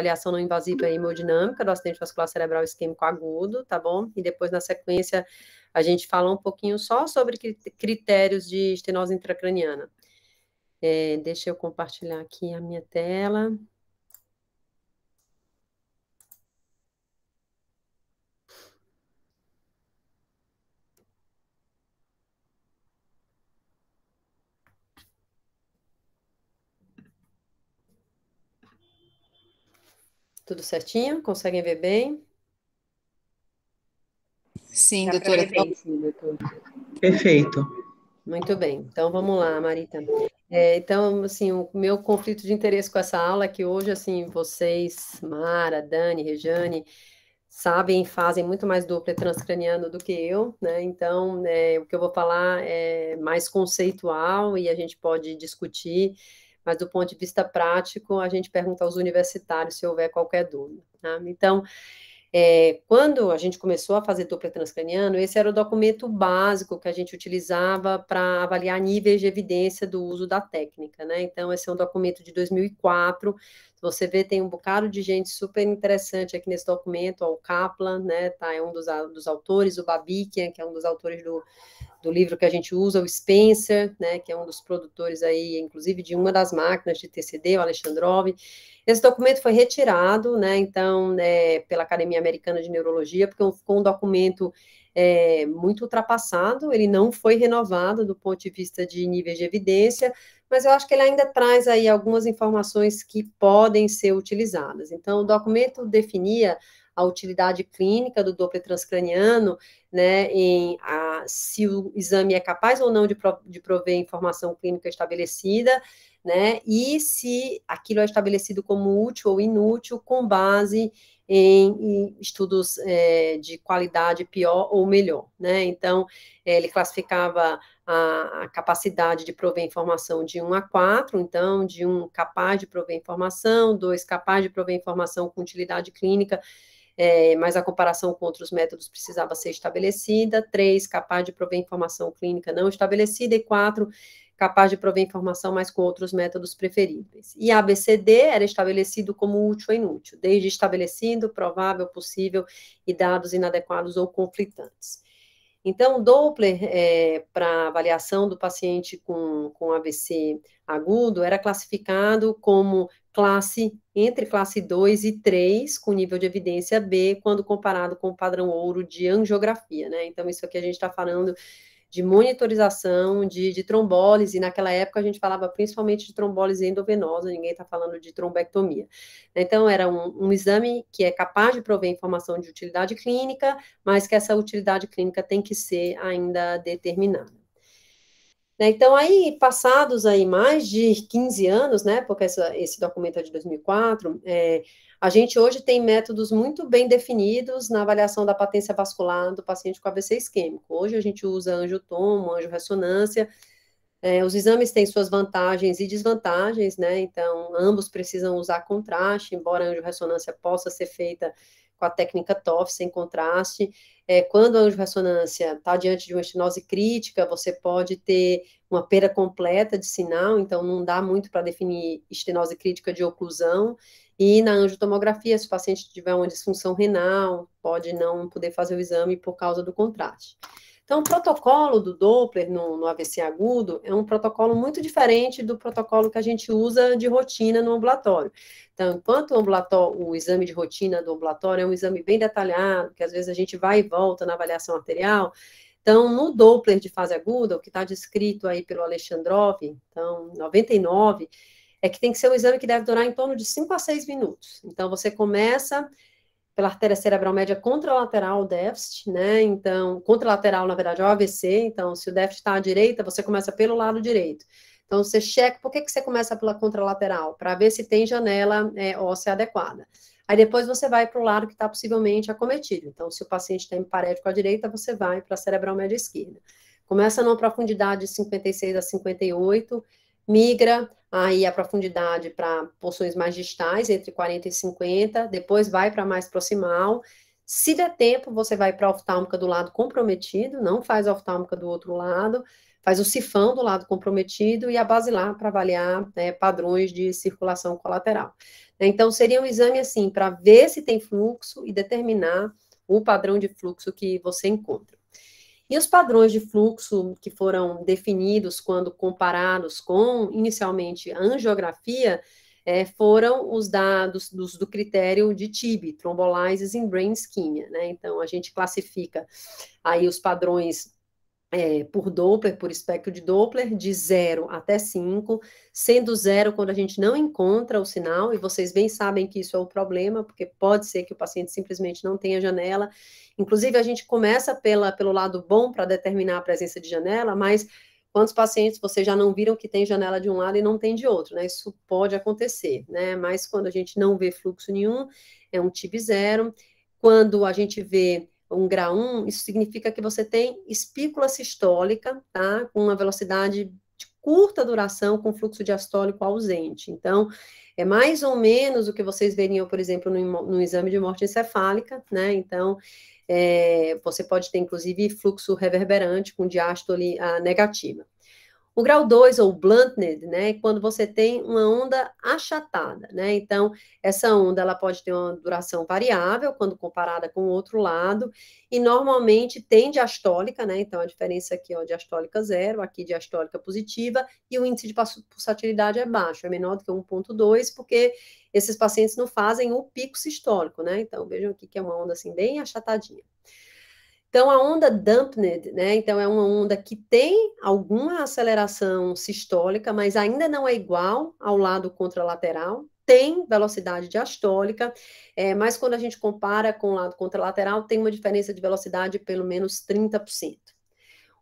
avaliação não invasiva e hemodinâmica do acidente vascular cerebral isquêmico agudo, tá bom? E depois, na sequência, a gente fala um pouquinho só sobre critérios de estenose intracraniana. Deixa eu compartilhar aqui a minha tela. Tudo certinho? Conseguem ver bem? Sim, doutora. Perfeito. Muito bem. Então, vamos lá, Marita. Então, assim, o meu conflito de interesse com essa aula é que hoje, assim, vocês, Mara, Dani, Rejane, sabem e fazem muito mais Doppler transcraniano do que eu, né? Então, o que eu vou falar é mais conceitual e a gente pode discutir, mas do ponto de vista prático, a gente pergunta aos universitários se houver qualquer dúvida, tá? Então, quando a gente começou a fazer Doppler transcraniano, esse era o documento básico que a gente utilizava para avaliar níveis de evidência do uso da técnica, né? Então, esse é um documento de 2004. Você vê, tem um bocado de gente super interessante aqui nesse documento, ó, o Kaplan, né? Tá, é um dos autores, o Babikian, que é um dos autores do livro que a gente usa, o Spencer, né, que é um dos produtores aí, inclusive, de uma das máquinas de TCD, o Alexandrov. Esse documento foi retirado, né, então, pela Academia Americana de Neurologia, porque ficou um documento muito ultrapassado, ele não foi renovado do ponto de vista de níveis de evidência, mas eu acho que ele ainda traz aí algumas informações que podem ser utilizadas. Então, o documento definia a utilidade clínica do Doppler transcraniano, né, se o exame é capaz ou não de prover informação clínica estabelecida, né, e se aquilo é estabelecido como útil ou inútil com base em estudos de qualidade pior ou melhor, né, então ele classificava a capacidade de prover informação de 1 a 4, então de 1 capaz de prover informação, 2 capaz de prover informação com utilidade clínica, mas a comparação com outros métodos precisava ser estabelecida, 3, capaz de prover informação clínica não estabelecida, e 4, capaz de prover informação, mas com outros métodos preferíveis. E ABCD era estabelecido como útil ou inútil, desde estabelecido, provável, possível, e dados inadequados ou conflitantes. Então, o Doppler, para avaliação do paciente com AVC agudo, era classificado como entre classe 2 e 3, com nível de evidência B, quando comparado com o padrão ouro de angiografia, né? Então, isso aqui a gente está falando de monitorização de trombólise. Naquela época a gente falava principalmente de trombólise endovenosa, ninguém está falando de trombectomia. Então, era um exame que é capaz de prover informação de utilidade clínica, mas que essa utilidade clínica tem que ser ainda determinada. Então, aí, passados aí mais de 15 anos, né, porque esse documento é de 2004, a gente hoje tem métodos muito bem definidos na avaliação da patência vascular do paciente com AVC isquêmico. Hoje a gente usa angiotomo, angiorressonância. Os exames têm suas vantagens e desvantagens, né, então ambos precisam usar contraste, embora a angiorressonância possa ser feita com a técnica TOF sem contraste. Quando a angiorressonância está diante de uma estenose crítica, você pode ter uma perda completa de sinal, então não dá muito para definir estenose crítica de oclusão, e na angiotomografia, se o paciente tiver uma disfunção renal, pode não poder fazer o exame por causa do contraste. Então, o protocolo do Doppler no AVC agudo é um protocolo muito diferente do protocolo que a gente usa de rotina no ambulatório. Então, enquanto o exame de rotina do ambulatório é um exame bem detalhado, que às vezes a gente vai e volta na avaliação arterial, então, no Doppler de fase aguda, o que está descrito aí pelo Alexandrov, então, 99, é que tem que ser um exame que deve durar em torno de 5 a 6 minutos. Então, você começa pela artéria cerebral média contralateral déficit, né? Então, contralateral, na verdade, é o AVC. Então, se o déficit está à direita, você começa pelo lado direito. Então, você checa, por que você começa pela contralateral? Para ver se tem janela óssea adequada. Aí depois você vai para o lado que está possivelmente acometido. Então, se o paciente tem parético à direita, você vai para a cerebral média esquerda. Começa numa profundidade de 56 a 58, migra aí a profundidade para porções mais distais, entre 40 e 50, depois vai para mais proximal. Se der tempo, você vai para a oftálmica do lado comprometido, não faz a oftálmica do outro lado, faz o sifão do lado comprometido e a basilar para avaliar, né, padrões de circulação colateral. Então, seria um exame, assim, para ver se tem fluxo e determinar o padrão de fluxo que você encontra. E os padrões de fluxo que foram definidos quando comparados com, inicialmente, a angiografia, foram os dados do critério de TIB, Thrombolysis in Brain Ischemia, né? Então, a gente classifica aí os padrões por Doppler, por espectro de Doppler, de 0 até 5, sendo 0 quando a gente não encontra o sinal, e vocês bem sabem que isso é o problema, porque pode ser que o paciente simplesmente não tenha janela. Inclusive, a gente começa pelo lado bom para determinar a presença de janela, mas quantos pacientes vocês já não viram que tem janela de um lado e não tem de outro, né? Isso pode acontecer, né? Mas quando a gente não vê fluxo nenhum, é um TIB 0. Quando a gente vê um grau 1, isso significa que você tem espícula sistólica, tá? Com uma velocidade de curta duração, com fluxo diastólico ausente. Então, é mais ou menos o que vocês veriam, por exemplo, no exame de morte encefálica, né? Então, você pode ter, inclusive, fluxo reverberante com diástole negativa. O grau 2, ou blunted, né, é quando você tem uma onda achatada, né, então, essa onda, ela pode ter uma duração variável, quando comparada com o outro lado, e normalmente tem diastólica, né, então, a diferença aqui, ó, diastólica 0, aqui diastólica positiva, e o índice de pulsatilidade é baixo, é menor do que 1,2, porque esses pacientes não fazem o pico sistólico, né, então, vejam aqui que é uma onda, assim, bem achatadinha. Então, a onda dampened, né? Então, é uma onda que tem alguma aceleração sistólica, mas ainda não é igual ao lado contralateral. Tem velocidade diastólica, mas quando a gente compara com o lado contralateral, tem uma diferença de velocidade de pelo menos 30%.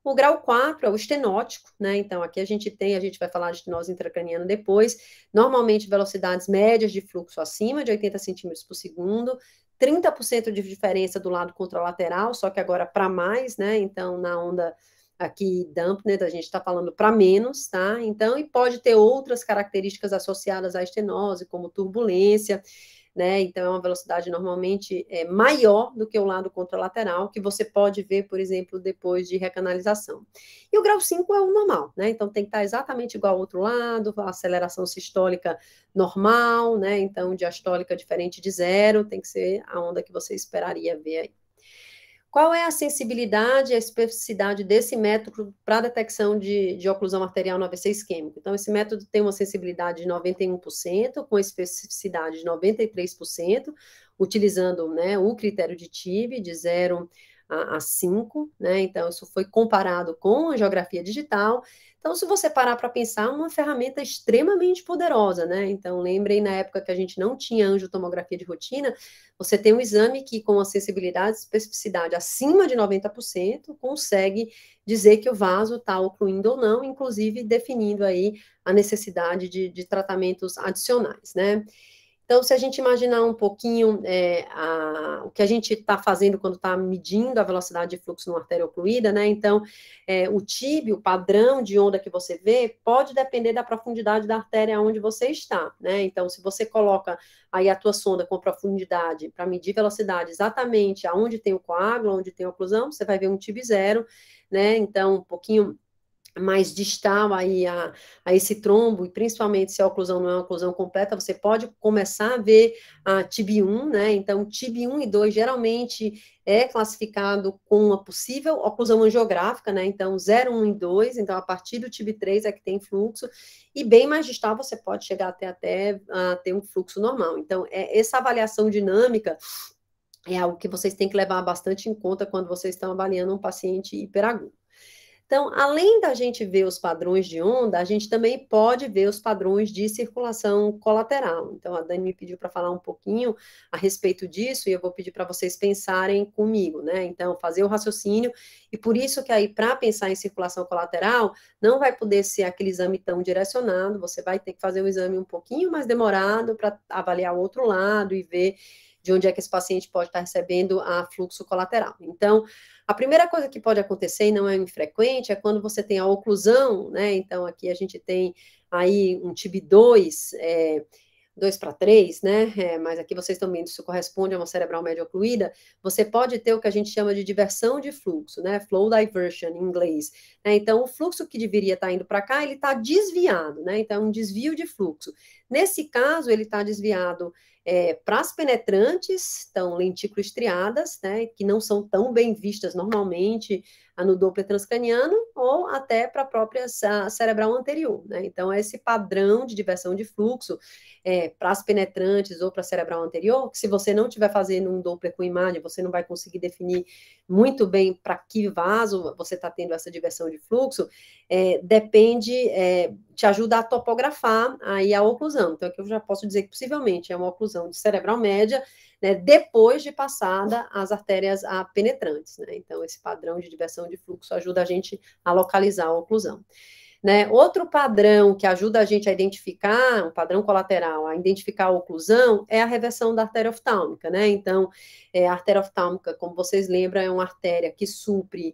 O grau 4 é o estenótico, né? Então, aqui a gente vai falar de estenose intracraniana depois, normalmente velocidades médias de fluxo acima de 80 centímetros por segundo, 30% de diferença do lado contralateral, só que agora para mais, né? Então, na onda aqui dampened, a gente está falando para menos, tá? Então, e pode ter outras características associadas à estenose, como turbulência, né? Então, é uma velocidade normalmente maior do que o lado contralateral, que você pode ver, por exemplo, depois de recanalização. E o grau 5 é o normal, né? Então, tem que estar exatamente igual ao outro lado, a aceleração sistólica normal, né? Então, diastólica diferente de 0, tem que ser a onda que você esperaria ver aí. Qual é a sensibilidade e a especificidade desse método para a detecção de oclusão arterial no AVC isquêmico? Então, esse método tem uma sensibilidade de 91%, com especificidade de 93%, utilizando, né, o critério de TIB, de 0 a 5, né? Então, isso foi comparado com a angiografia digital. Então, se você parar para pensar, uma ferramenta extremamente poderosa, né? Então, lembrem, na época que a gente não tinha angiotomografia de rotina, você tem um exame que, com a sensibilidade e especificidade acima de 90%, consegue dizer que o vaso está ocluindo ou não, inclusive definindo aí a necessidade de tratamentos adicionais, né? Então, se a gente imaginar um pouquinho o que a gente está fazendo quando está medindo a velocidade de fluxo numa artéria ocluída, né? Então, o TIB, o padrão de onda que você vê, pode depender da profundidade da artéria onde você está, né? Então, se você coloca aí a tua sonda com profundidade para medir velocidade exatamente aonde tem o coágulo, onde tem a oclusão, você vai ver um TIB 0, né? Então, um pouquinho mais distal aí a esse trombo, e principalmente se a oclusão não é uma oclusão completa, você pode começar a ver a TIB1, né? Então, TIB1 e 2 geralmente é classificado com uma possível oclusão angiográfica, né? Então, 0, 1 e 2, então a partir do TIB3 é que tem fluxo, e bem mais distal você pode chegar até a ter um fluxo normal. Então, essa avaliação dinâmica é algo que vocês têm que levar bastante em conta quando vocês estão avaliando um paciente hiperagudo. Então, além da gente ver os padrões de onda, a gente também pode ver os padrões de circulação colateral. Então, a Dani me pediu para falar um pouquinho a respeito disso, e eu vou pedir para vocês pensarem comigo, né? Então, fazer o raciocínio, e por isso que aí, para pensar em circulação colateral, não vai poder ser aquele exame tão direcionado, você vai ter que fazer um exame um pouquinho mais demorado para avaliar o outro lado e ver de onde é que esse paciente pode estar recebendo a fluxo colateral. Então, a primeira coisa que pode acontecer, e não é infrequente, é quando você tem a oclusão, né? Então, aqui a gente tem aí um TIB2, 2:3, né? Mas aqui vocês estão vendo, isso corresponde a uma cerebral média ocluída, você pode ter o que a gente chama de diversão de fluxo, né? Flow diversion, em inglês. Então, o fluxo que deveria estar indo para cá, ele está desviado, né? Então, um desvio de fluxo. Nesse caso, ele está desviado para as penetrantes, então, lentículo estriadas, né? Que não são tão bem vistas normalmente no Doppler transcraniano, ou até para a própria cerebral anterior, né? Então, esse padrão de diversão de fluxo para as penetrantes ou para a cerebral anterior, que se você não estiver fazendo um Doppler com imagem, você não vai conseguir definir muito bem para que vaso você está tendo essa diversão de fluxo, depende, te ajuda a topografar aí a oclusão. Então, aqui eu já posso dizer que possivelmente é uma oclusão de cerebral média, né, depois de passada as artérias penetrantes, né? Então, esse padrão de diversão de fluxo ajuda a gente a localizar a oclusão. Né? Outro padrão que ajuda a gente a identificar, um padrão colateral, a identificar a oclusão, é a reversão da artéria oftálmica, né? Então, a artéria oftálmica, como vocês lembram, é uma artéria que supre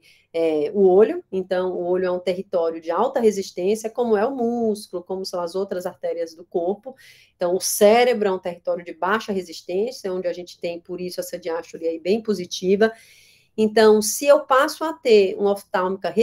o olho, então o olho é um território de alta resistência, como é o músculo, como são as outras artérias do corpo. Então, o cérebro é um território de baixa resistência, onde a gente tem, por isso, essa diástole aí bem positiva. Então, se eu passo a ter uma oftálmica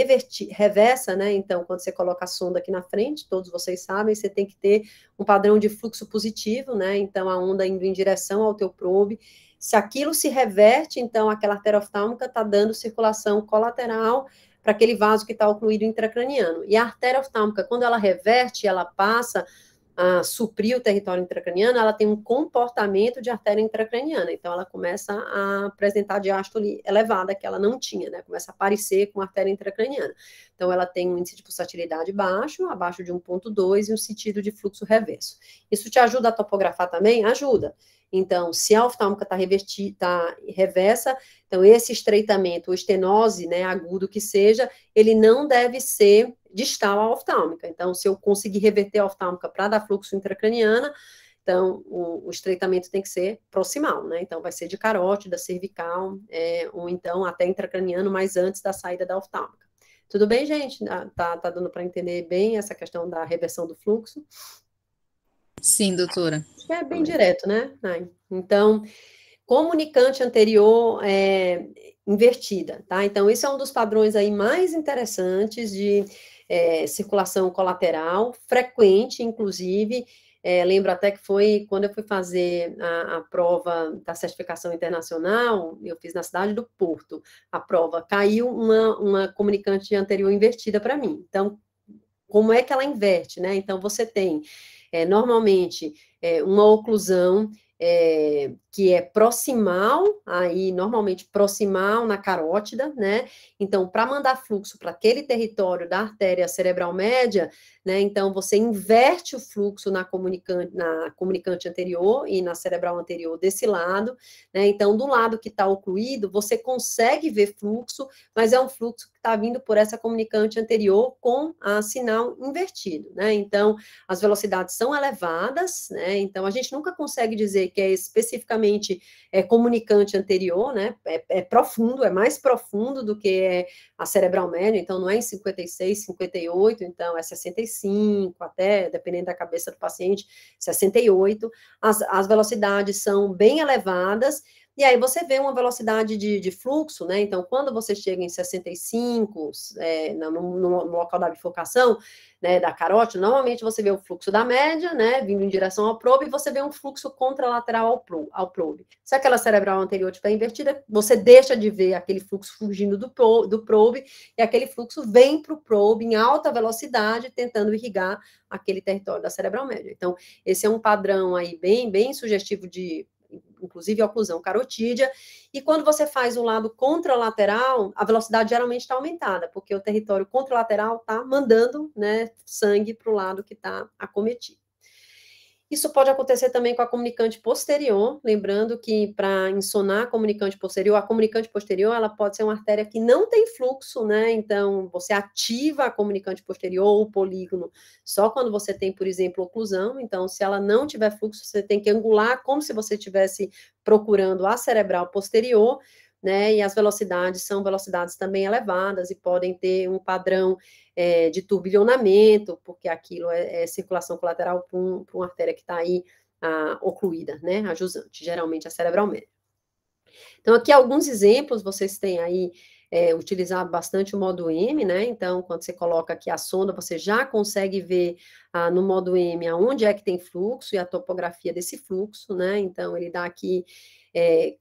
reversa, né? Então, quando você coloca a sonda aqui na frente, todos vocês sabem, você tem que ter um padrão de fluxo positivo, né? Então, a onda indo em direção ao teu probe. Se aquilo se reverte, então, aquela artéria oftálmica está dando circulação colateral para aquele vaso que está ocluído intracraniano. E a artéria oftálmica, quando ela reverte, ela passa a suprir o território intracraniano, ela tem um comportamento de artéria intracraniana, então ela começa a apresentar diástole elevada, que ela não tinha, né, começa a aparecer com artéria intracraniana. Então ela tem um índice de pulsatilidade baixo, abaixo de 1,2 e um sentido de fluxo reverso. Isso te ajuda a topografar também? Ajuda. Então, se a oftálmica está reversa, então esse estreitamento, ou estenose, né, agudo que seja, ele não deve ser distal à oftálmica. Então, se eu conseguir reverter a oftálmica para dar fluxo intracraniana, então o estreitamento tem que ser proximal, né? Então, vai ser de carótida, cervical, ou então até intracraniano, mas antes da saída da oftálmica. Tudo bem, gente? Tá dando para entender bem essa questão da reversão do fluxo? Sim, doutora. É bem direto, né? Então, comunicante anterior invertida, tá? Então, esse é um dos padrões aí mais interessantes de circulação colateral, frequente, inclusive. Lembro até que foi quando eu fui fazer a prova da certificação internacional, eu fiz na cidade do Porto. A prova caiu uma comunicante anterior invertida para mim. Então, como é que ela inverte, né? Então, você tem, normalmente, uma oclusão que é proximal, aí normalmente proximal na carótida, né? Então, para mandar fluxo para aquele território da artéria cerebral média, né? Então, você inverte o fluxo na comunicante anterior e na cerebral anterior desse lado, né? Então, do lado que está ocluído, você consegue ver fluxo, mas é um fluxo que está vindo por essa comunicante anterior com a sinal invertido, né? Então, as velocidades são elevadas, né? Então, a gente nunca consegue dizer que é especificamente comunicante anterior, né? É profundo, é mais profundo do que a cerebral média, então não é em 56, 58, então é 65, até, dependendo da cabeça do paciente, 68. As velocidades são bem elevadas, e aí você vê uma velocidade de fluxo, né? Então, quando você chega em 65, no local da bifurcação, né, da carótida, normalmente você vê o fluxo da média, né, vindo em direção ao probe, e você vê um fluxo contralateral ao probe. Se aquela cerebral anterior estiver invertida, você deixa de ver aquele fluxo fugindo do probe, e aquele fluxo vem para o probe em alta velocidade, tentando irrigar aquele território da cerebral média. Então, esse é um padrão aí bem sugestivo de, inclusive, oclusão carotídea, e quando você faz o lado contralateral, a velocidade geralmente está aumentada, porque o território contralateral está mandando, né, sangue para o lado que está acometido. Isso pode acontecer também com a comunicante posterior, lembrando que para insonar a comunicante posterior, ela pode ser uma artéria que não tem fluxo, né? Então, você ativa a comunicante posterior ou o polígono só quando você tem, por exemplo, oclusão. Então, se ela não tiver fluxo, você tem que angular como se você estivesse procurando a cerebral posterior, né? E as velocidades são velocidades também elevadas e podem ter um padrão de turbilhonamento, porque aquilo é circulação colateral para uma artéria que está aí ocluída, né, a jusante, geralmente a cerebral média. Então, aqui alguns exemplos, vocês têm aí utilizado bastante o modo M, né? Então, quando você coloca aqui a sonda, você já consegue ver no modo M aonde é que tem fluxo e a topografia desse fluxo, né? Então, ele dá aqui,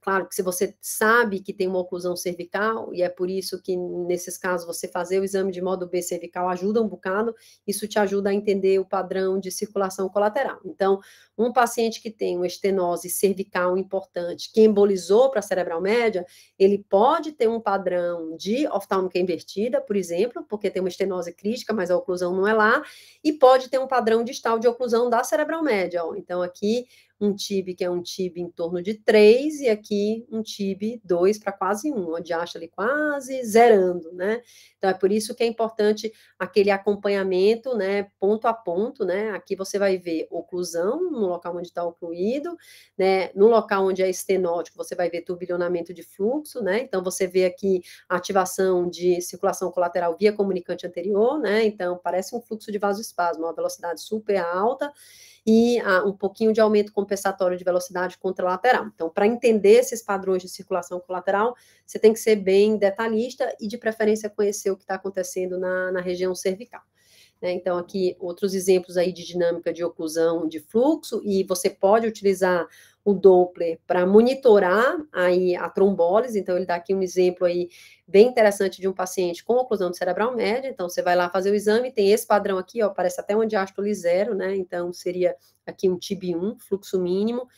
claro que se você sabe que tem uma oclusão cervical, e é por isso que nesses casos você fazer o exame de modo B cervical ajuda um bocado, isso te ajuda a entender o padrão de circulação colateral. Então, um paciente que tem uma estenose cervical importante, que embolizou para a cerebral média, ele pode ter um padrão de oftálmica invertida, por exemplo, porque tem uma estenose crítica, mas a oclusão não é lá, e pode ter um padrão distal de oclusão da cerebral média. Ó. Então, aqui, um TIB que é um TIB em torno de 3, e aqui um TIB 2 para quase 1, onde acha ali quase zerando, né? Então, é por isso que é importante aquele acompanhamento, né, ponto a ponto, né? Aqui você vai ver oclusão no local onde está ocluído, né? No local onde é estenótico, você vai ver turbilhonamento de fluxo, né? Então, você vê aqui a ativação de circulação colateral via comunicante anterior, né? Então, parece um fluxo de vasoespasmo, uma velocidade super alta, e um pouquinho de aumento compensatório de velocidade contralateral. Então, para entender esses padrões de circulação colateral, você tem que ser bem detalhista e, de preferência, conhecer o que está acontecendo na região cervical. Então, aqui, outros exemplos aí de dinâmica de oclusão de fluxo, e você pode utilizar o Doppler para monitorar aí a trombólise. Então, ele dá aqui um exemplo aí bem interessante de um paciente com oclusão de cerebral média. Então, você vai lá fazer o exame, tem esse padrão aqui, ó, parece até uma diástole zero, né? Então, seria aqui um TIB1, fluxo mínimo.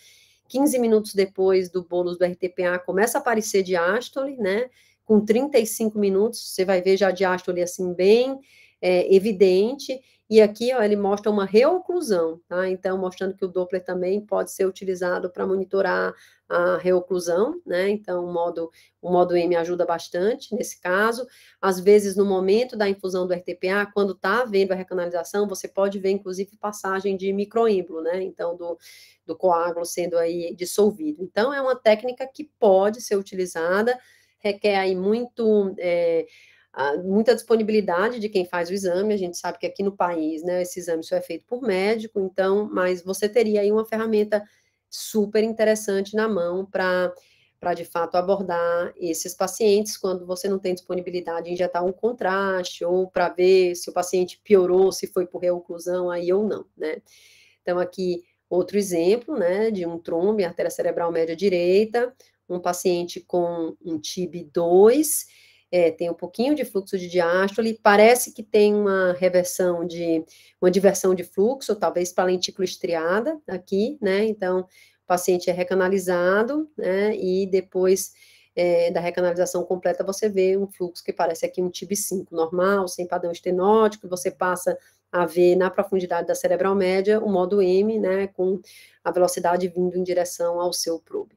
15 minutos depois do bolus do RTPA, começa a aparecer diástole, né? Com 35 minutos, você vai ver já a diástole assim, bem evidente, e aqui ó, ele mostra uma reoclusão, tá? Então, mostrando que o Doppler também pode ser utilizado para monitorar a reoclusão, né? Então, o modo M ajuda bastante nesse caso. Às vezes, no momento da infusão do RTPA, quando está havendo a recanalização, você pode ver, inclusive, passagem de microêmbolo, né? Então, do coágulo sendo aí dissolvido. Então, é uma técnica que pode ser utilizada, requer aí muita disponibilidade de quem faz o exame. A gente sabe que aqui no país, né, esse exame só é feito por médico, então, mas você teria aí uma ferramenta super interessante na mão para de fato abordar esses pacientes quando você não tem disponibilidade em injetar um contraste ou para ver se o paciente piorou, se foi por reoclusão aí ou não, né? Então, aqui, outro exemplo, né, de um trombo em artéria cerebral média direita, um paciente com um TIB2, tem um pouquinho de fluxo de diástole, parece que tem uma diversão de fluxo, talvez para a lentícula estriada aqui, né, então, o paciente é recanalizado, né, e depois da recanalização completa, você vê um fluxo que parece aqui um TIB5 normal, sem padrão estenótico, você passa a ver na profundidade da cerebral média o modo M, né, com a velocidade vindo em direção ao seu probe.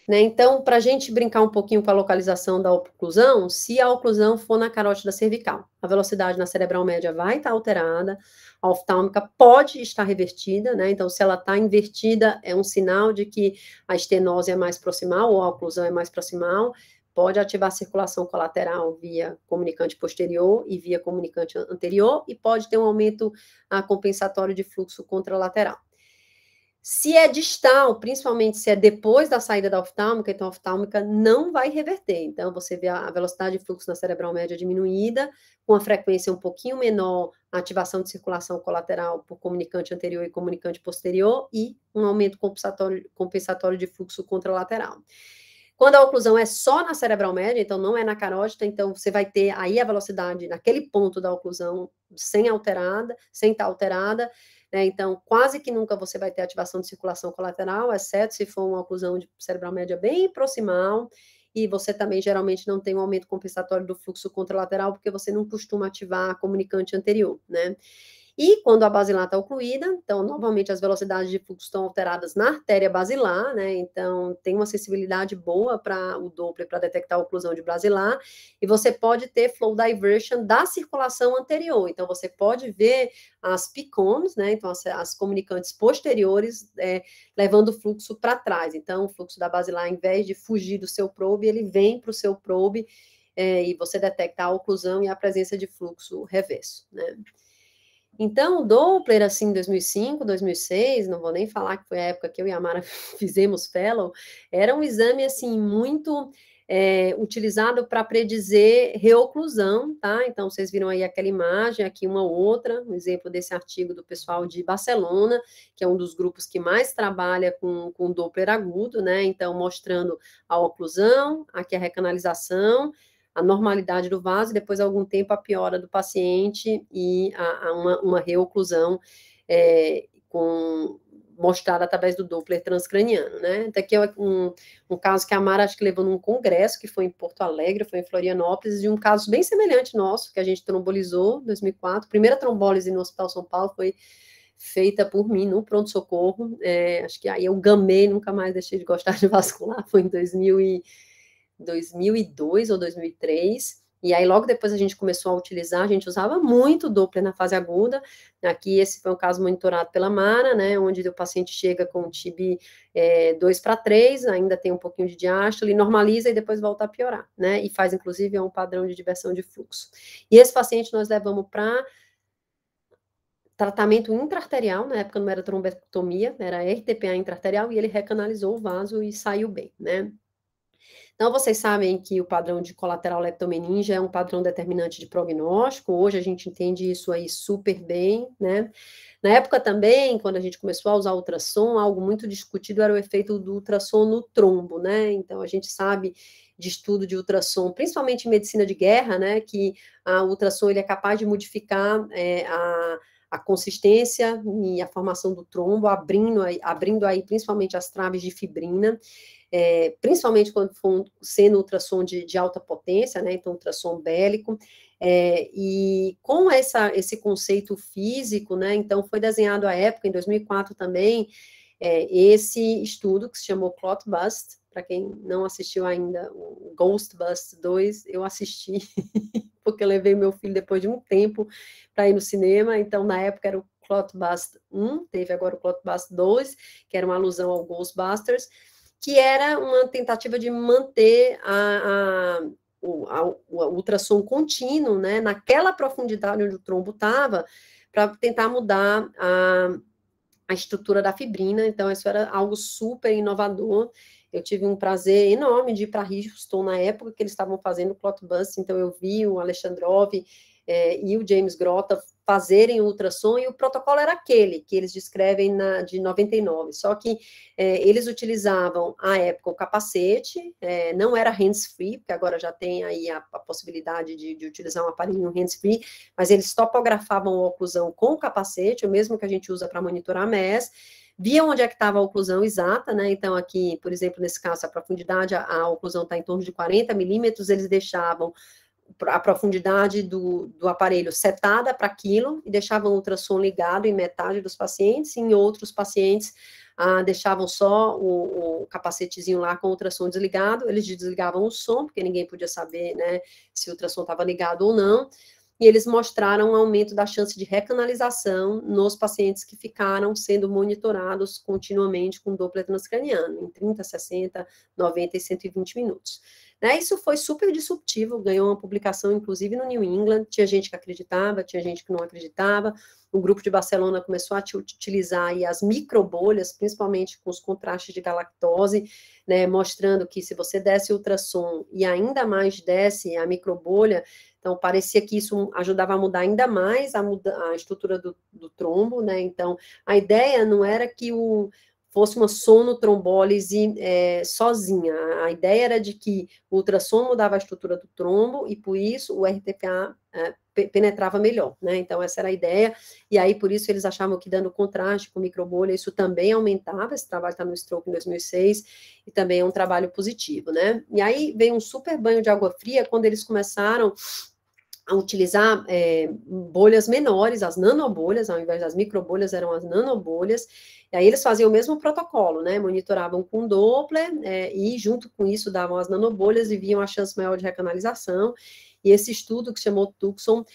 Né, então, para a gente brincar um pouquinho com a localização da oclusão, se a oclusão for na carótida cervical, a velocidade na cerebral média vai estar alterada, a oftálmica pode estar revertida, né? Então, se ela está invertida, é um sinal de que a estenose é mais proximal ou a oclusão é mais proximal, pode ativar a circulação colateral via comunicante posterior e via comunicante anterior, e pode ter um aumento compensatório de fluxo contralateral. Se é distal, principalmente se é depois da saída da oftálmica, então a oftálmica não vai reverter. Então, você vê a velocidade de fluxo na cerebral média diminuída, com a frequência um pouquinho menor, a ativação de circulação colateral por comunicante anterior e comunicante posterior, e um aumento compensatório de fluxo contralateral. Quando a oclusão é só na cerebral média, então não é na carótida, então você vai ter aí a velocidade naquele ponto da oclusão sem estar alterada, né? Então, quase que nunca você vai ter ativação de circulação colateral, exceto se for uma oclusão de cerebral média bem proximal, e você também geralmente não tem um aumento compensatório do fluxo contralateral, porque você não costuma ativar a comunicante anterior, né? E quando a basilar está ocluída, então, novamente, as velocidades de fluxo estão alteradas na artéria basilar, né? Então, tem uma sensibilidade boa para o Doppler para detectar a oclusão de basilar, e você pode ter flow diversion da circulação anterior. Então, você pode ver as PICOMs, né? Então, as comunicantes posteriores levando o fluxo para trás. Então, o fluxo da basilar, ao invés de fugir do seu probe, ele vem para o seu probe e você detecta a oclusão e a presença de fluxo reverso, né? Então, o Doppler, assim, em 2005, 2006, não vou nem falar que foi a época que eu e a Mara fizemos fellow, era um exame, assim, muito utilizado para predizer reoclusão, tá? Então, vocês viram aí aquela imagem, aqui uma outra, um exemplo desse artigo do pessoal de Barcelona, que é um dos grupos que mais trabalha com Doppler agudo, né? Então, mostrando a oclusão, aqui a recanalização, a normalidade do vaso, e depois, algum tempo, a piora do paciente e uma reoclusão mostrada através do Doppler transcraniano, né? Daqui é um caso que a Mara acho que levou num congresso, que foi em Porto Alegre, foi em Florianópolis, de um caso bem semelhante nosso, que a gente trombolizou em 2004. A primeira trombólise no Hospital São Paulo foi feita por mim no pronto-socorro. Acho que aí eu gamei, nunca mais deixei de gostar de vascular, foi em 2002 ou 2003, e aí logo depois a gente começou a utilizar, a gente usava muito Doppler na fase aguda. Aqui esse foi um caso monitorado pela Mara, né, onde o paciente chega com o TIB 2/3, ainda tem um pouquinho de diástole, normaliza e depois volta a piorar, né, e faz inclusive um padrão de diversão de fluxo. E esse paciente nós levamos para tratamento intraarterial, na época não era trombectomia, era RTPA intraarterial, e ele recanalizou o vaso e saiu bem, né. Então, vocês sabem que o padrão de colateral leptomeninge é um padrão determinante de prognóstico, hoje a gente entende isso aí super bem, né? Na época também, quando a gente começou a usar ultrassom, algo muito discutido era o efeito do ultrassom no trombo, né? Então, a gente sabe de estudo de ultrassom, principalmente em medicina de guerra, né, que a ultrassom ele é capaz de modificar a consistência e a formação do trombo, abrindo aí principalmente as traves de fibrina, principalmente quando for sendo ultrassom de alta potência, né, então ultrassom bélico, e com esse conceito físico, né, então foi desenhado à época, em 2004 também, esse estudo que se chamou Clot Bust. Para quem não assistiu ainda, o Ghost Bust 2, eu assisti, porque eu levei meu filho depois de um tempo para ir no cinema, então na época era o Clot Bust 1, teve agora o Clot Bust 2, que era uma alusão ao Ghostbusters, que era uma tentativa de manter o ultrassom contínuo, né, naquela profundidade onde o trombo estava, para tentar mudar a estrutura da fibrina. Então, isso era algo super inovador. Eu tive um prazer enorme de ir para Houston na época que eles estavam fazendo o Clot Bust, então eu vi o Alexandrov e o James Grota fazerem o ultrassom, e o protocolo era aquele que eles descrevem de 99, só que eles utilizavam, à época, o capacete, não era hands-free, porque agora já tem aí a possibilidade de utilizar um aparelho hands-free, mas eles topografavam a oclusão com o capacete, o mesmo que a gente usa para monitorar a MES, via onde é que estava a oclusão exata, né, então aqui, por exemplo, nesse caso, a profundidade, a oclusão está em torno de 40 milímetros, eles deixavam a profundidade do aparelho setada para aquilo, e deixavam o ultrassom ligado em metade dos pacientes, e em outros pacientes deixavam só o capacetezinho lá com o ultrassom desligado, eles desligavam o som, porque ninguém podia saber, né, se o ultrassom estava ligado ou não, e eles mostraram um aumento da chance de recanalização nos pacientes que ficaram sendo monitorados continuamente com Doppler transcraniano, em 30, 60, 90 e 120 minutos. Né, isso foi super disruptivo, ganhou uma publicação, inclusive, no New England, tinha gente que acreditava, tinha gente que não acreditava, o grupo de Barcelona começou a utilizar aí as microbolhas, principalmente com os contrastes de galactose, né, mostrando que se você desse ultrassom e ainda mais desse a microbolha, então parecia que isso ajudava a mudar ainda mais a estrutura do trombo, né, então a ideia não era que fosse uma sonotrombólise sozinha. A ideia era de que o ultrassom mudava a estrutura do trombo e, por isso, o RTPA penetrava melhor, né? Então, essa era a ideia. E aí, por isso, eles achavam que dando contraste com microbolha, isso também aumentava. Esse trabalho está no Stroke em 2006 e também é um trabalho positivo, né? E aí, veio um super banho de água fria quando eles começaram a utilizar bolhas menores, as nanobolhas, ao invés das microbolhas, eram as nanobolhas, e aí eles faziam o mesmo protocolo, né, monitoravam com Doppler, e junto com isso davam as nanobolhas e viam a chance maior de recanalização, e esse estudo que se chamou Tucson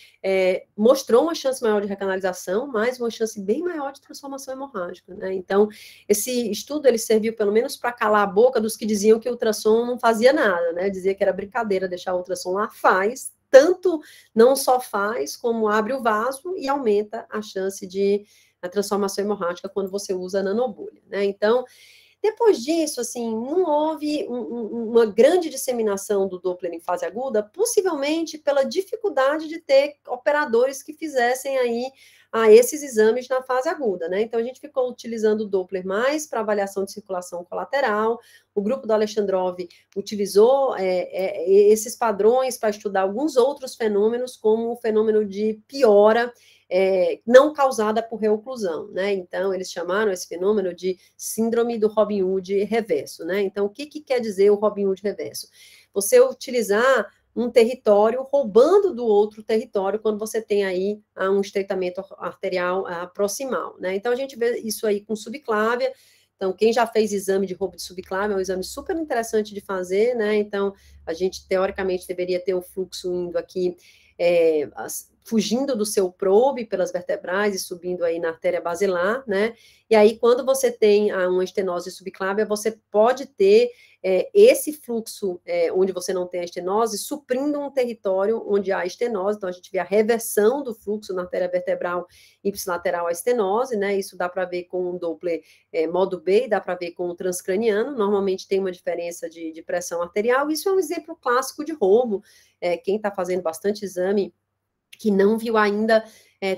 mostrou uma chance maior de recanalização, mas uma chance bem maior de transformação hemorrágica, né, então esse estudo ele serviu pelo menos para calar a boca dos que diziam que o ultrassom não fazia nada, né, dizia que era brincadeira deixar o ultrassom lá, faz, tanto não só faz, como abre o vaso e aumenta a chance de a transformação hemorrágica quando você usa a nanobolha, né? Então, depois disso, assim, não houve uma grande disseminação do Doppler em fase aguda, possivelmente pela dificuldade de ter operadores que fizessem aí esses exames na fase aguda, né? Então, a gente ficou utilizando o Doppler mais para avaliação de circulação colateral, o grupo do Alexandrov utilizou esses padrões para estudar alguns outros fenômenos, como o fenômeno de piora não causada por reoclusão, né? Então, eles chamaram esse fenômeno de síndrome do Robin Hood reverso, né? Então, o que quer dizer o Robin Hood reverso? Você utilizar um território roubando do outro território quando você tem aí um estreitamento arterial proximal, né? Então, a gente vê isso aí com subclávia. Então, quem já fez exame de roubo de subclávia é um exame super interessante de fazer, né? Então, a gente, teoricamente, deveria ter o fluxo indo aqui fugindo do seu probe pelas vertebrais e subindo aí na artéria basilar, né? E aí, quando você tem uma estenose subclávia, você pode ter esse fluxo onde você não tem a estenose, suprindo um território onde há estenose. Então, a gente vê a reversão do fluxo na artéria vertebral ipsilateral à estenose, né? Isso dá para ver com o Doppler modo B, dá para ver com o transcraniano. Normalmente tem uma diferença de pressão arterial. Isso é um exemplo clássico de roubo. Quem está fazendo bastante exame que não viu ainda,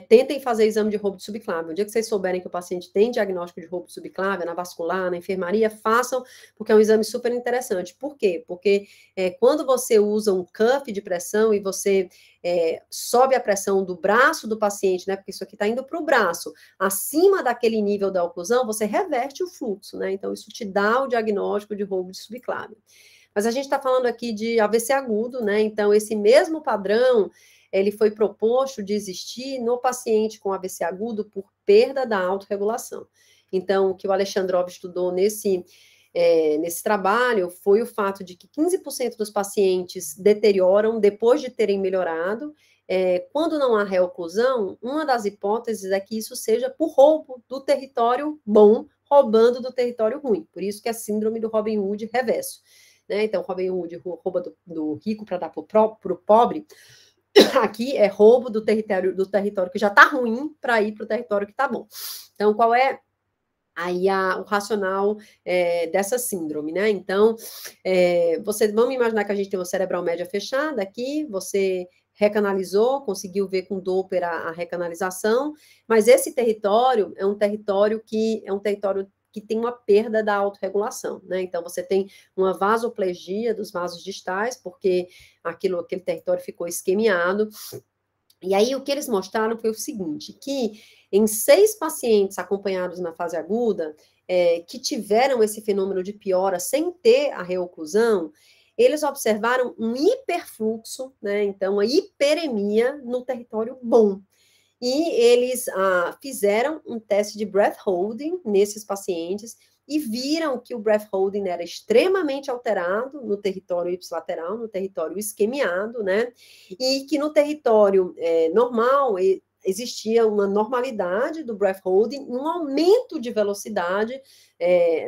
tentem fazer exame de roubo de subclávia. O dia que vocês souberem que o paciente tem diagnóstico de roubo de subclávia, na vascular, na enfermaria, façam, porque é um exame super interessante. Por quê? Porque quando você usa um cuff de pressão e você sobe a pressão do braço do paciente, né? Porque isso aqui está indo para o braço, acima daquele nível da oclusão, você reverte o fluxo, né? Então, isso te dá o diagnóstico de roubo de subclávia. Mas a gente está falando aqui de AVC agudo, né? Então, esse mesmo padrão ele foi proposto de existir no paciente com AVC agudo por perda da autorregulação. Então, o que o Alexandrov estudou nesse trabalho foi o fato de que 15% dos pacientes deterioram depois de terem melhorado. Quando não há reoclusão, uma das hipóteses é que isso seja por roubo do território bom, roubando do território ruim. Por isso que é a síndrome do Robin Hood reverso. Né? Então, Robin Hood rouba do rico para dar para o pobre. Aqui é roubo do território que já está ruim para ir para o território que está bom. Então, qual é aí o racional dessa síndrome, né? Então, vamos imaginar que a gente tem uma cerebral média fechada aqui, você recanalizou, conseguiu ver com Doppler a recanalização, mas esse território é um território que tem uma perda da autorregulação, né? Então, você tem uma vasoplegia dos vasos distais, porque aquele território ficou isquemiado. E aí, o que eles mostraram foi o seguinte, que em 6 pacientes acompanhados na fase aguda, que tiveram esse fenômeno de piora sem ter a reoclusão, eles observaram um hiperfluxo, né? Então, a hiperemia no território bom. E eles fizeram um teste de breath holding nesses pacientes e viram que o breath holding era extremamente alterado no território ipsilateral, no território isquemiado, né? E que no território normal existia uma normalidade do breath holding, um aumento de velocidade,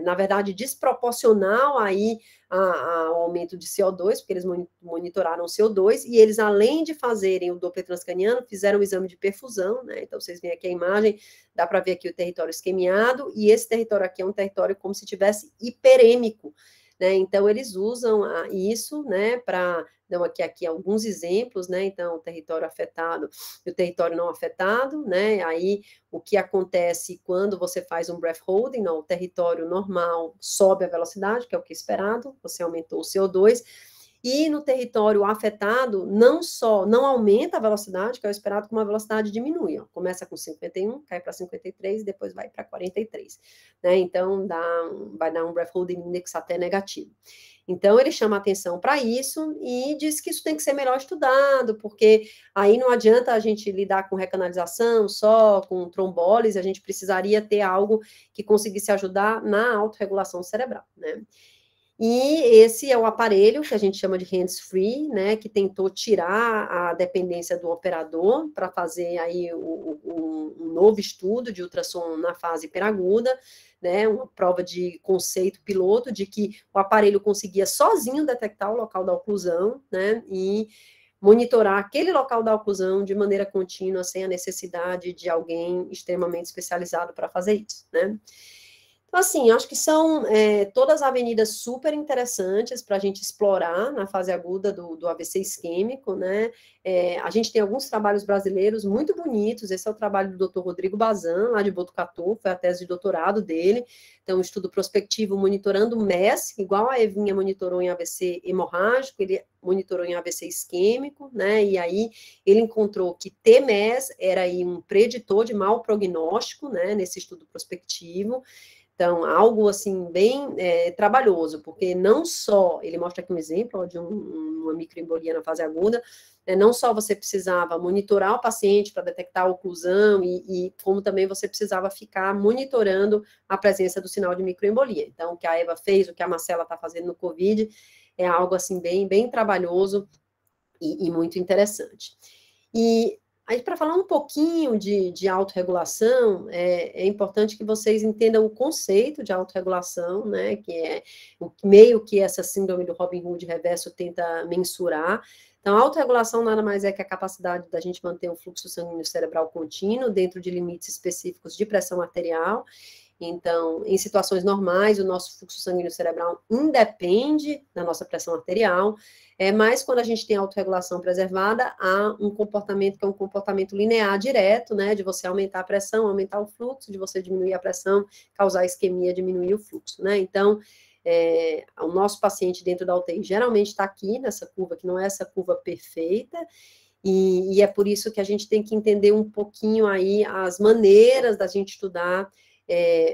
na verdade, desproporcional aí ao aumento de CO2, porque eles monitoraram o CO2, e eles, além de fazerem o Doppler transcraniano, fizeram o exame de perfusão, né? Então, vocês veem aqui a imagem, dá para ver aqui o território isquemiado, e esse território aqui é um território como se tivesse hiperêmico, né? Então, eles usam isso, né, para... Dão aqui alguns exemplos, né? Então, o território afetado e o território não afetado, né? Aí, o que acontece quando você faz um breath holding, não, o território normal sobe a velocidade, que é o que é esperado, você aumentou o CO2, e no território afetado, não aumenta a velocidade, que é o esperado, como a velocidade diminui. Ó. Começa com 51, cai para 53 e depois vai para 43. Né? Então, vai dar um breath holding index até negativo. Então, ele chama atenção para isso e diz que isso tem que ser melhor estudado, porque aí não adianta a gente lidar com recanalização só, com trombólise, a gente precisaria ter algo que conseguisse ajudar na autorregulação cerebral, né? E esse é o aparelho que a gente chama de hands-free, né, que tentou tirar a dependência do operador para fazer aí um novo estudo de ultrassom na fase hiperaguda, né, uma prova de conceito piloto de que o aparelho conseguia sozinho detectar o local da oclusão, né, e monitorar aquele local da oclusão de maneira contínua, sem a necessidade de alguém extremamente especializado para fazer isso, né? Então, assim, acho que são todas avenidas super interessantes para a gente explorar na fase aguda do AVC isquêmico, né? A gente tem alguns trabalhos brasileiros muito bonitos. Esse é o trabalho do Dr. Rodrigo Bazan, lá de Botucatu, foi a tese de doutorado dele. Então, um estudo prospectivo monitorando MES, igual a Evinha monitorou em AVC hemorrágico, ele monitorou em AVC isquêmico, né? E aí ele encontrou que ter MES era aí um preditor de mau prognóstico, né? Nesse estudo prospectivo. Então, algo assim bem trabalhoso, porque não só, ele mostra aqui um exemplo de uma microembolia na fase aguda, não só você precisava monitorar o paciente para detectar a oclusão, e como também você precisava ficar monitorando a presença do sinal de microembolia. Então, o que a Eva fez, o que a Marcela está fazendo no COVID, é algo assim bem trabalhoso e muito interessante. E aí, para falar um pouquinho de autorregulação, é importante que vocês entendam o conceito de autorregulação, né, que é o meio que essa síndrome do Robin Hood reverso tenta mensurar. Então, a autorregulação nada mais é que a capacidade da gente manter um fluxo sanguíneo cerebral contínuo dentro de limites específicos de pressão arterial. Então, em situações normais, o nosso fluxo sanguíneo cerebral independe da nossa pressão arterial, mas quando a gente tem autorregulação preservada, há um comportamento que é um comportamento linear direto, né, de você aumentar a pressão, aumentar o fluxo, de você diminuir a pressão, causar isquemia, diminuir o fluxo, né, então, o nosso paciente dentro da UTI geralmente está aqui, nessa curva, que não é essa curva perfeita, e é por isso que a gente tem que entender um pouquinho aí as maneiras da gente estudar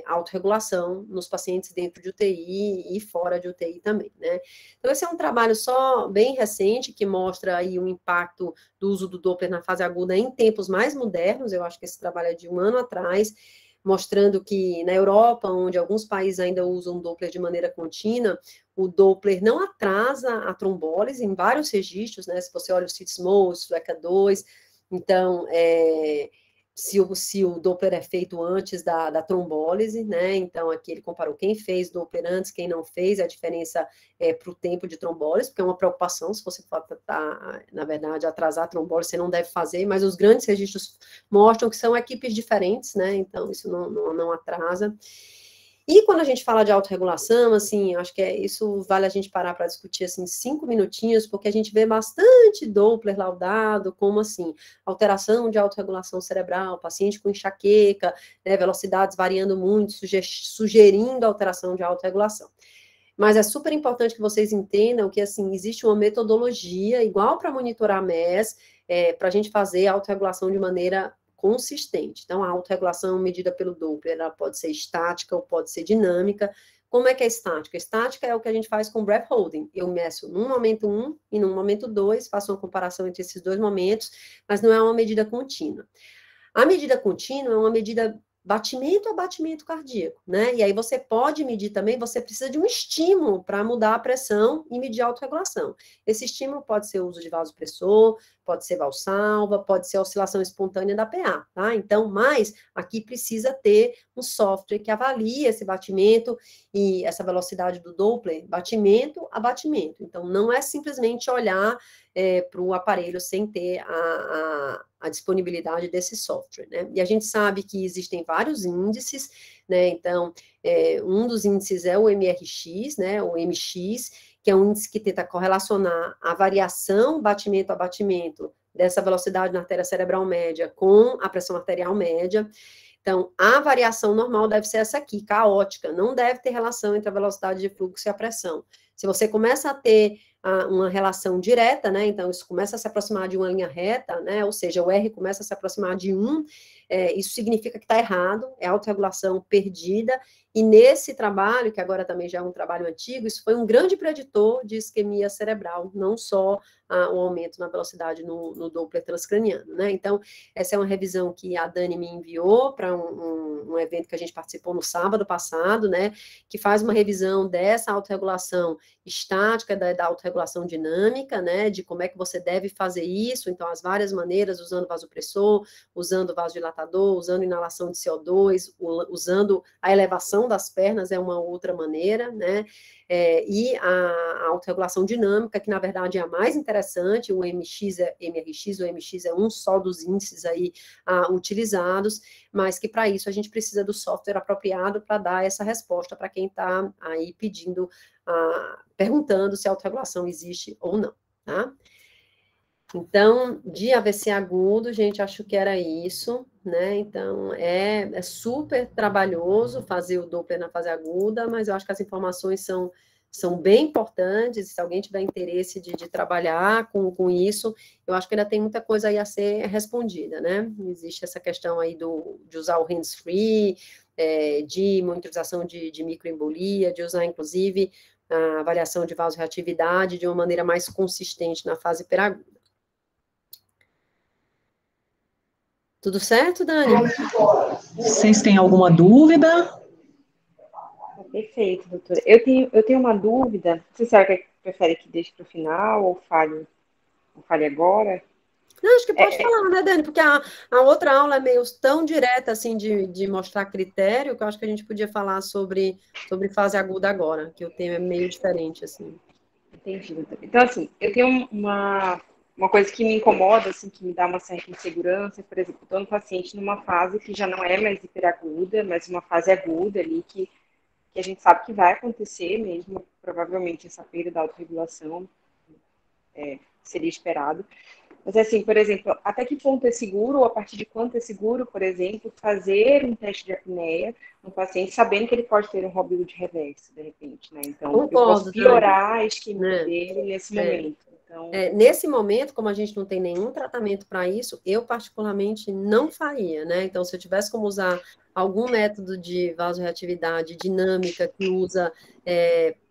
autorregulação nos pacientes dentro de UTI e fora de UTI também, né? Então, esse é um trabalho só bem recente, que mostra aí o impacto do uso do Doppler na fase aguda em tempos mais modernos. Eu acho que esse trabalho é de um ano atrás, mostrando que na Europa, onde alguns países ainda usam o Doppler de maneira contínua, o Doppler não atrasa a trombólise em vários registros, né? Se você olha o CIT-SMOS, o ECA2, então, se o Doppler é feito antes da trombólise, né? Então, aqui ele comparou quem fez Doppler antes, quem não fez, a diferença para o tempo de trombólise, porque é uma preocupação, se você for, na verdade, atrasar a trombólise, você não deve fazer, mas os grandes registros mostram que são equipes diferentes, né? Então, isso não atrasa. E quando a gente fala de autorregulação, assim, acho que isso vale a gente parar para discutir, assim, 5 minutinhos, porque a gente vê bastante Doppler laudado, como, assim, alteração de autorregulação cerebral, paciente com enxaqueca, né, velocidades variando muito, sugerindo alteração de autorregulação. Mas é super importante que vocês entendam que, assim, existe uma metodologia igual para monitorar MES, para a gente fazer a autorregulação de maneira consistente. Então, a autorregulação medida pelo Doppler, ela pode ser estática ou pode ser dinâmica. Como é que é estática? Estática é o que a gente faz com breath holding. Eu meço num momento 1 e num momento 2, faço uma comparação entre esses dois momentos, mas não é uma medida contínua. A medida contínua é uma medida batimento a batimento cardíaco, né? E aí você pode medir também, você precisa de um estímulo para mudar a pressão e medir a autorregulação. Esse estímulo pode ser o uso de vasopressor, pode ser valsalva, pode ser oscilação espontânea da PA, tá? Então, mas aqui precisa ter um software que avalie esse batimento e essa velocidade do Doppler, batimento a batimento. Então, não é simplesmente olhar para o aparelho sem ter a disponibilidade desse software, né? E a gente sabe que existem vários índices, né? Então, um dos índices é o MRX, né? O MX, que é um índice que tenta correlacionar a variação batimento a batimento dessa velocidade na artéria cerebral média com a pressão arterial média. Então, a variação normal deve ser essa aqui, caótica, não deve ter relação entre a velocidade de fluxo e a pressão. Se você começa a ter uma relação direta, né, então isso começa a se aproximar de uma linha reta, né, ou seja, o R começa a se aproximar de 1, isso significa que está errado, é autorregulação perdida, e nesse trabalho, que agora também já é um trabalho antigo, isso foi um grande preditor de isquemia cerebral, não só o aumento na velocidade no Doppler transcraniano, né, então essa é uma revisão que a Dani me enviou para um evento que a gente participou no sábado passado, né, que faz uma revisão dessa autorregulação estática, da autorregulação dinâmica, né, de como é que você deve fazer isso, então as várias maneiras, usando vasopressor, usando vasodilatador, vasodilatador, usando inalação de CO2, usando a elevação das pernas é uma outra maneira, né? E a autorregulação dinâmica, que na verdade é a mais interessante, o MRX, o MX é um só dos índices aí utilizados, mas que para isso a gente precisa do software apropriado para dar essa resposta para quem está aí pedindo, perguntando se a autorregulação existe ou não, tá? Então, de AVC agudo, gente, acho que era isso, né? Então, é super trabalhoso fazer o Doppler na fase aguda, mas eu acho que as informações são bem importantes. Se alguém tiver interesse de trabalhar com isso, eu acho que ainda tem muita coisa aí a ser respondida, né? Existe essa questão aí de usar o hands-free, de monitorização de microembolia, de usar, inclusive, a avaliação de vasorreatividade de uma maneira mais consistente na fase hiperaguda. Tudo certo, Dani? Vocês têm alguma dúvida? Perfeito, doutora. Eu tenho uma dúvida. Você sabe que prefere que deixe para o final ou fale agora? Não, acho que pode falar, né, Dani? Porque a outra aula é meio tão direta, assim, de mostrar critério, que eu acho que a gente podia falar sobre fase aguda agora, que o tema é meio diferente, assim. Entendi, doutora. Então, assim, eu tenho uma coisa que me incomoda, assim, que me dá uma certa insegurança. Por exemplo, estou no paciente numa fase que já não é mais hiperaguda, mas uma fase aguda ali que a gente sabe que vai acontecer mesmo, provavelmente essa perda da autorregulação seria esperado. Mas assim, por exemplo, até que ponto é seguro, ou a partir de quanto é seguro, por exemplo, fazer um teste de apneia no paciente, sabendo que ele pode ter um Robilo reverso, de repente, né? Então, eu posso piorar a isquemia dele nesse momento. Então... nesse momento, como a gente não tem nenhum tratamento para isso, eu particularmente não faria, né? Então, se eu tivesse como usar algum método de vasorreatividade dinâmica que usa,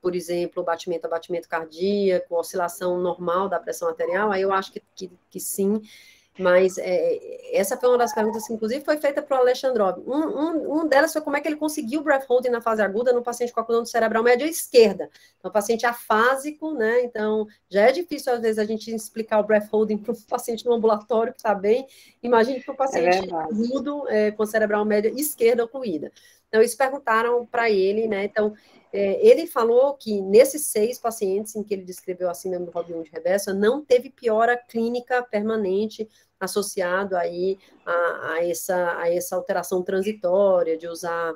por exemplo, batimento a batimento cardíaco, oscilação normal da pressão arterial, aí eu acho que sim, mas essa foi uma das perguntas que, inclusive, foi feita para o Alexandrov. Um delas foi como é que ele conseguiu o breath holding na fase aguda no paciente com oclusão cerebral média esquerda. Então, o paciente afásico, né? Então, já é difícil, às vezes, a gente explicar o breath holding para um paciente no ambulatório que está bem. Imagine para um paciente agudo com cerebral média esquerda ocluída. Então, eles perguntaram para ele, né? Então, ele falou que nesses 6 pacientes em que ele descreveu a síndrome do Robin Hood reversa, não teve piora clínica permanente associado aí a essa alteração transitória de usar,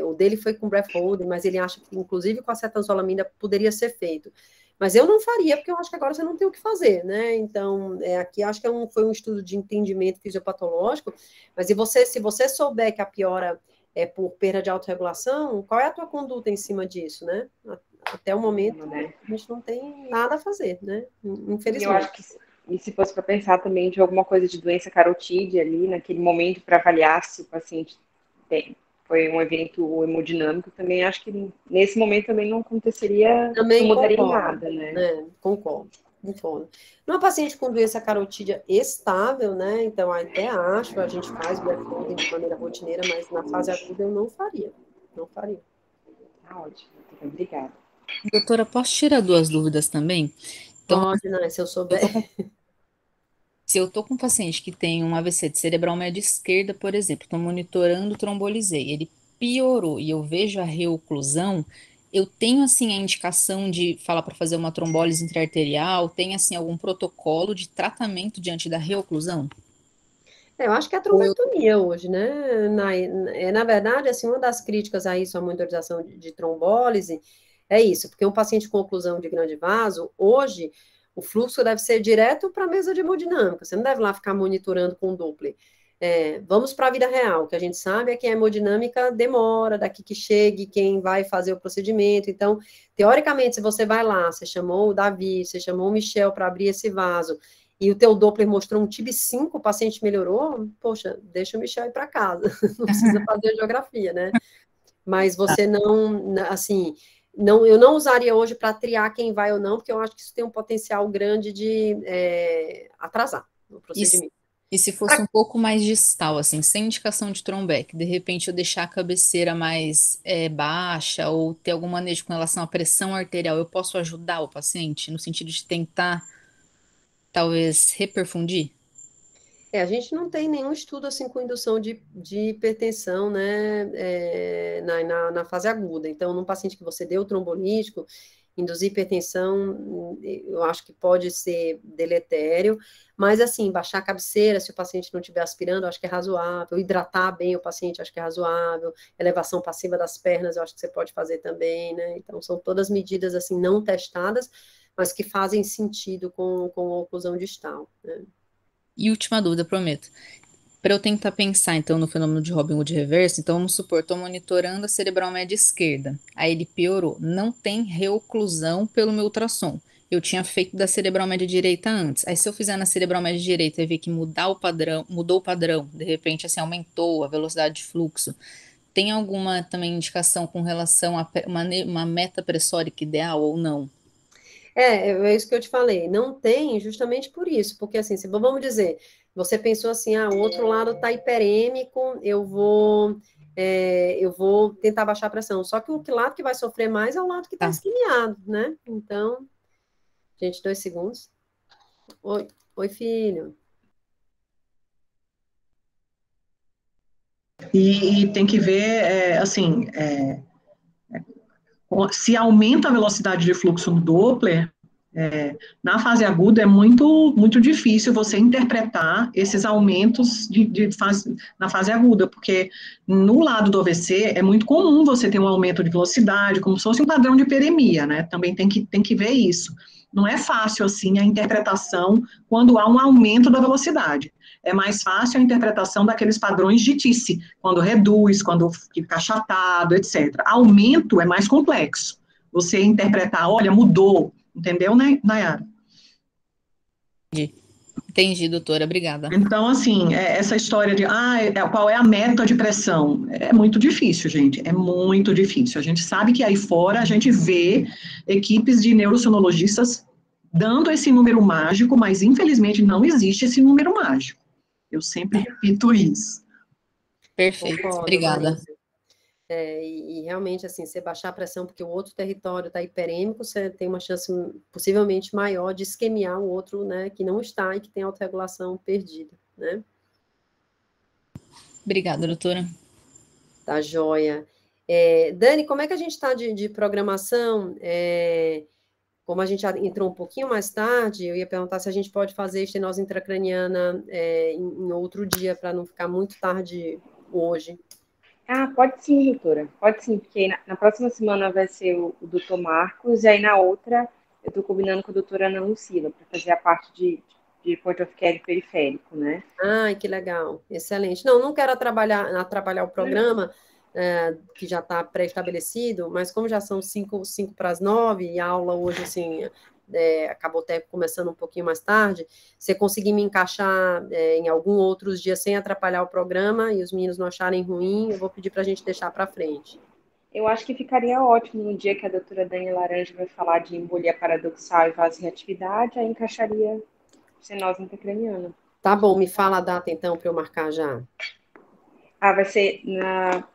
o dele foi com breath holding, mas ele acha que, inclusive, com a cetanzolamida poderia ser feito. Mas eu não faria, porque eu acho que agora você não tem o que fazer, né? Então, aqui acho que foi um estudo de entendimento fisiopatológico, mas se você souber que a piora é por perda de autorregulação, qual é a tua conduta em cima disso, né? Até o momento, a gente não tem nada a fazer, né? Infelizmente. Eu acho que, e se fosse para pensar também de alguma coisa de doença carotídea ali, naquele momento, para avaliar se o paciente foi um evento hemodinâmico, também acho que nesse momento também não aconteceria, também não mudaria concordo, nada, né? Concordo. Numa paciente com doença carotídea estável, né? Então, até acho, a gente faz breath holding de maneira rotineira, mas na fase aguda eu não faria. Não faria. Tá ótimo, obrigada. Doutora, posso tirar 2 dúvidas também? Então, pode, né? Se eu souber. Se eu tô com um paciente que tem um AVC de cerebral média esquerda, por exemplo, estou monitorando, trombolizei, ele piorou e eu vejo a reoclusão, eu tenho, assim, a indicação de falar para fazer uma trombólise intraarterial, tem, assim, algum protocolo de tratamento diante da reoclusão? Eu acho que é a trombectomia hoje, né? Na verdade, assim, uma das críticas a isso, a monitorização de trombólise, é isso, porque um paciente com oclusão de grande vaso, hoje, o fluxo deve ser direto para a mesa de hemodinâmica, você não deve lá ficar monitorando com Doppler. Vamos para a vida real, o que a gente sabe é que a hemodinâmica demora, daqui que chegue quem vai fazer o procedimento, então, teoricamente, se você vai lá, você chamou o Davi, você chamou o Michel para abrir esse vaso, e o teu Doppler mostrou um TIB5, o paciente melhorou, poxa, deixa o Michel ir para casa, não precisa fazer a geografia, né? Mas você não, assim, eu não usaria hoje para triar quem vai ou não, porque eu acho que isso tem um potencial grande de atrasar o procedimento. E se fosse um pouco mais distal, assim, sem indicação de trombeck, de repente eu deixar a cabeceira mais baixa ou ter algum manejo com relação à pressão arterial, eu posso ajudar o paciente no sentido de tentar, talvez, reperfundir? A gente não tem nenhum estudo assim com indução de hipertensão, né, na fase aguda. Então, num paciente que você deu trombolítico, induzir hipertensão, eu acho que pode ser deletério, mas assim, baixar a cabeceira, se o paciente não estiver aspirando, eu acho que é razoável, hidratar bem o paciente, eu acho que é razoável, elevação passiva das pernas, eu acho que você pode fazer também, né? Então, são todas medidas assim, não testadas, mas que fazem sentido com a oclusão distal, né? E última dúvida, prometo. Para eu tentar pensar, então, no fenômeno de Robin Hood reverso, então vamos supor, estou monitorando a cerebral média esquerda. Aí ele piorou. Não tem reoclusão pelo meu ultrassom. Eu tinha feito da cerebral média direita antes. Aí se eu fizer na cerebral média direita e ver que mudou o padrão, de repente assim aumentou a velocidade de fluxo. Tem alguma também indicação com relação a uma meta pressórica ideal ou não? É isso que eu te falei. Não tem justamente por isso, porque assim, se vamos dizer, você pensou assim, o outro lado está hiperêmico, eu vou tentar baixar a pressão. Só que o lado que vai sofrer mais é o lado que está Tá. isquemiado, né? Então, gente, 2 segundos. Oi, filho. E tem que ver, assim, se aumenta a velocidade de fluxo no Doppler, na fase aguda é muito, muito difícil você interpretar esses aumentos na fase aguda, porque no lado do AVC é muito comum você ter um aumento de velocidade, como se fosse um padrão de hiperemia, né? Também tem que ver isso. Não é fácil, assim, a interpretação quando há um aumento da velocidade. É mais fácil a interpretação daqueles padrões de Tisse, quando reduz, quando fica achatado, etc. Aumento é mais complexo. Você interpretar, olha, mudou, entendeu, né, Nayara? Entendi, doutora. Obrigada. Então, assim, essa história de qual é a meta de pressão? É muito difícil, gente. É muito difícil. A gente sabe que aí fora a gente vê equipes de neurosonologistas dando esse número mágico, mas infelizmente não existe esse número mágico. Eu sempre repito isso. Perfeito. Concordo, Obrigada. Marisa. E realmente, assim, você baixar a pressão porque o outro território está hiperêmico, você tem uma chance possivelmente maior de isquemiar o outro, né, que não está e que tem autorregulação perdida, né? Obrigada, doutora. Tá joia. Dani, como é que a gente está de programação? Como a gente já entrou um pouquinho mais tarde, eu ia perguntar se a gente pode fazer estenose intracraniana em outro dia, para não ficar muito tarde hoje. Pode sim, doutora. Pode sim, porque na próxima semana vai ser o doutor Marcos, e aí na outra eu estou combinando com a doutora Ana Lucila para fazer a parte de point of care periférico, né? Ai, que legal, excelente. Não quero atrapalhar o programa, que já está pré-estabelecido, mas como já são 5 para as 9, e a aula hoje, assim, acabou até começando um pouquinho mais tarde, você conseguir me encaixar em algum outros dias sem atrapalhar o programa e os meninos não acharem ruim, eu vou pedir para a gente deixar para frente. Eu acho que ficaria ótimo no dia que a doutora Dani Laranja vai falar de embolia paradoxal e vasoreatividade, aí encaixaria estenose intracraniana. Tá bom, me fala a data então para eu marcar já. Vai ser na